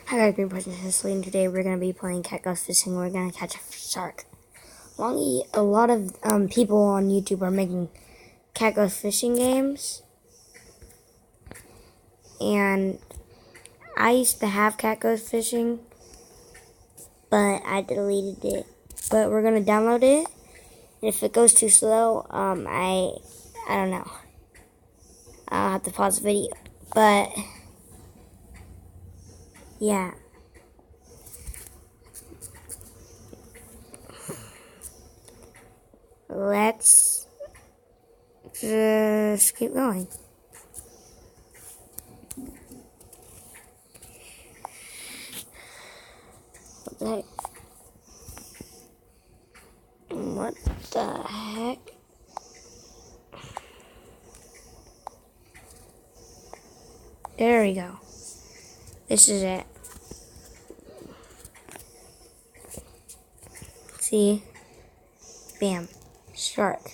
Hi guys, Green Person Cecily, and today we're going to be playing catghost fishing. We're going to catch a shark. A lot of people on YouTube are making catghost fishing games, and I used to have catghost fishing, but I deleted it. But we're going to download it, and if it goes too slow, I don't know. I'll have to pause the video, but yeah. Let's just keep going. What the heck? What the heck? There we go. This is it. See? Bam. Shark.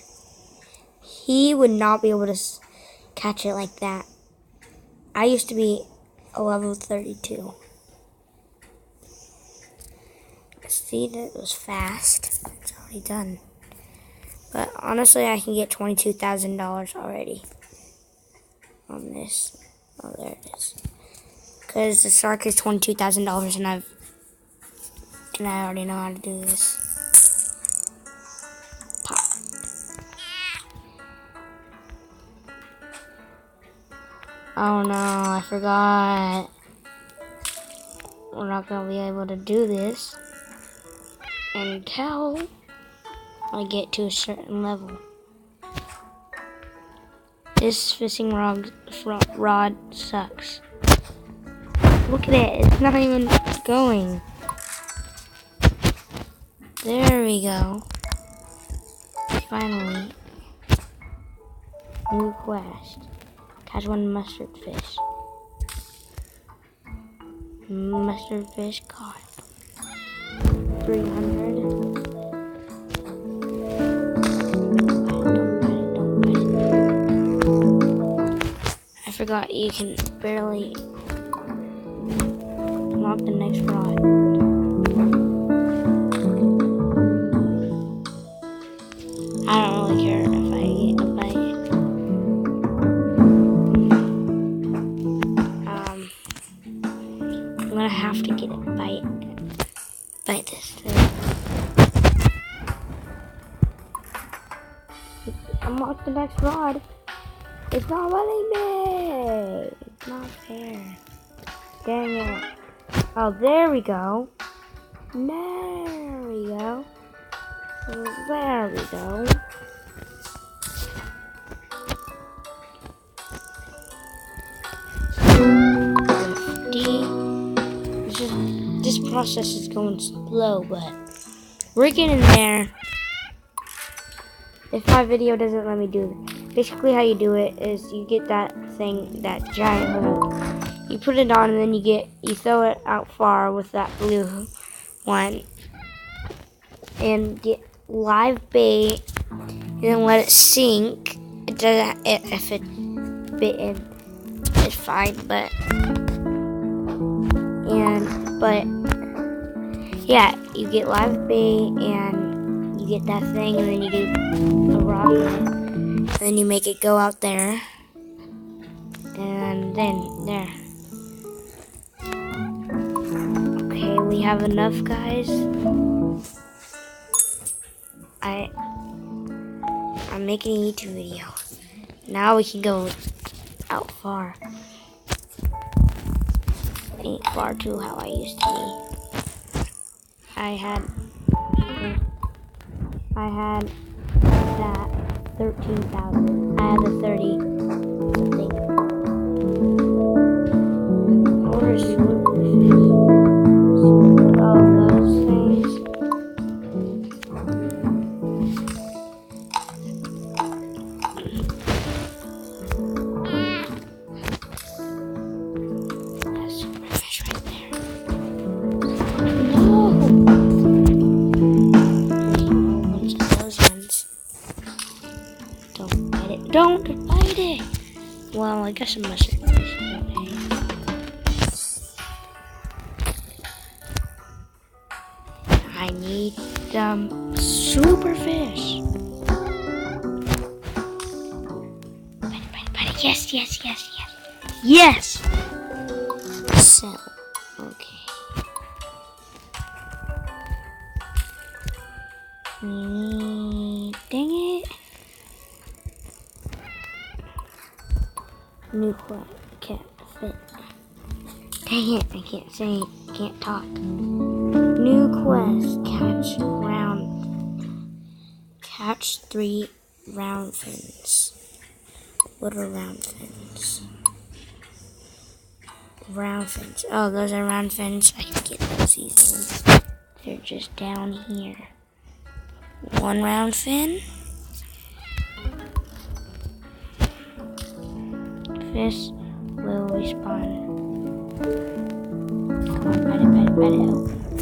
He would not be able to catch it like that. I used to be a level 32. See, that was fast. It's already done. But honestly, I can get $22,000 already on this. Oh, there it is. Because the shark is $22,000, and I already know how to do this. Pop. Oh no, I forgot. We're not gonna be able to do this until I get to a certain level. This fishing rod sucks. Look at it, it's not even going. There we go. Finally. New quest. Catch one mustard fish. Mustard fish caught. 300. I forgot you can barely unlock the next rod. I don't really care if I get a bite. I'm gonna have to get it bite this thing. Unlock the next rod. It's not letting me. It's not fair. Dang it. Oh, there we go. There we go. There we go. This process is going slow, but we're getting there. If my video doesn't let me do it, basically how you do it is you get that thing, that giant hook, you put it on, and then you throw it out far with that blue one, and get live bait, and then let it sink. It doesn't. If it bitten, it's fine, but yeah, you get live bait and you get that thing, and then you get a rod in it, and then you make it go out there, and then there. Okay, we have enough, guys. I'm making a YouTube video. Now we can go out far. Ain't far to how I used to be. I had that 13,000. I had the 30 something. Or swordfish. Oh, those things. That's swordfish right there. No! Don't bite it! Well, I guess a mustard fish. I need some super fish. Buddy, yes. Yes! So, okay. Dang it. New quest can't fit. Dang it, I can't say, can't talk. New quest, catch 3 round fins. What are round fins? Round fins. Oh, those are round fins. I can get those easily. They're just down here. 1 round fin. Fish will respawn. Come on, bite it. Oh,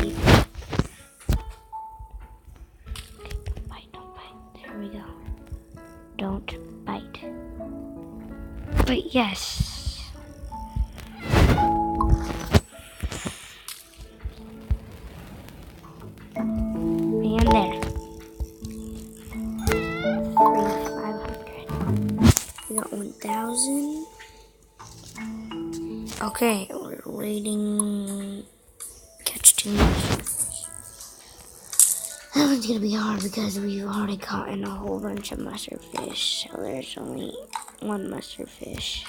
leave it. Okay, don't bite. There we go. Don't bite. But yes. And there. 3,500. We got 1,000. Okay, we're waiting. Catch 2 mushrooms. That one's gonna be hard because we've already caught in a whole bunch of mustard fish. So there's only 1 mustard fish.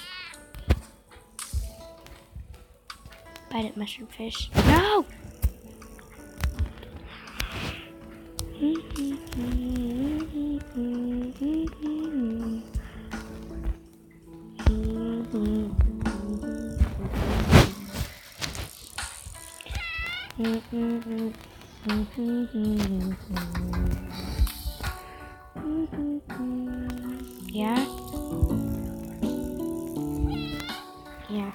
Bite it, mustard fish. No! Yeah? Yeah.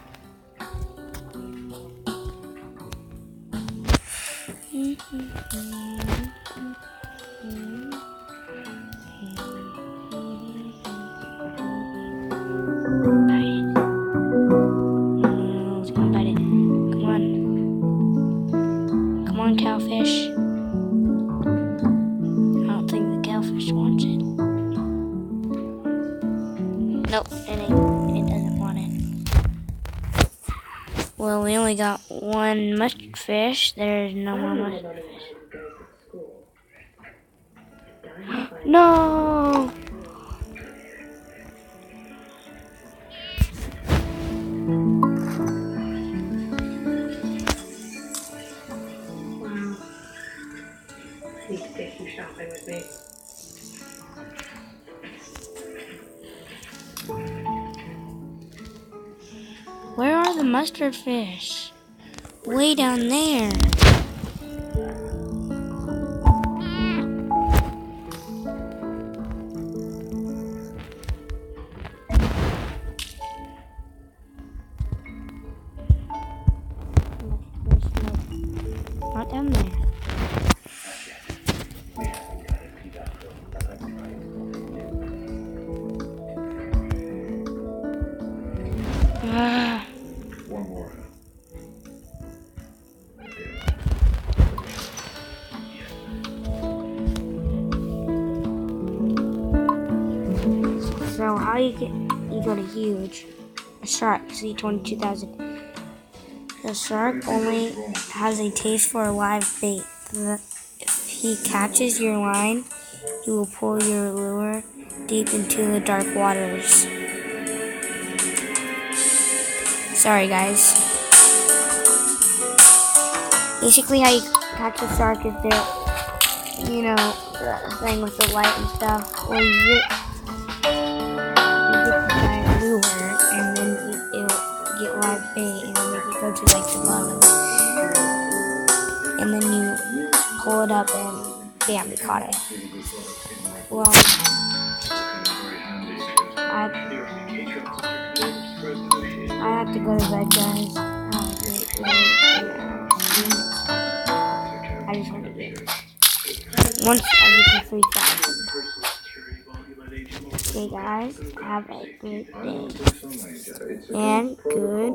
Cowfish. I don't think the cowfish wants it. Nope, it doesn't want it. Well, we only got 1 mustard fish. There's no more mustard fish. No! Need to take you shopping with me. Where are the mustard fish? Way down there. Not down there. One more. So how you go to huge? A shark, see 22,000. The shark only has a taste for live bait. If he catches your line, he will pull your lure deep into the dark waters. Sorry guys. Basically how you catch a shark is there, you know, the thing with the light and stuff, where you get the giant lure and then it'll get live bait and then make it go to like the bottom. And then you pull it up and bam, you caught it. Well, I have to go to bed, guys. I just want to get once I get to 3,000. Okay, guys, have a great day and good.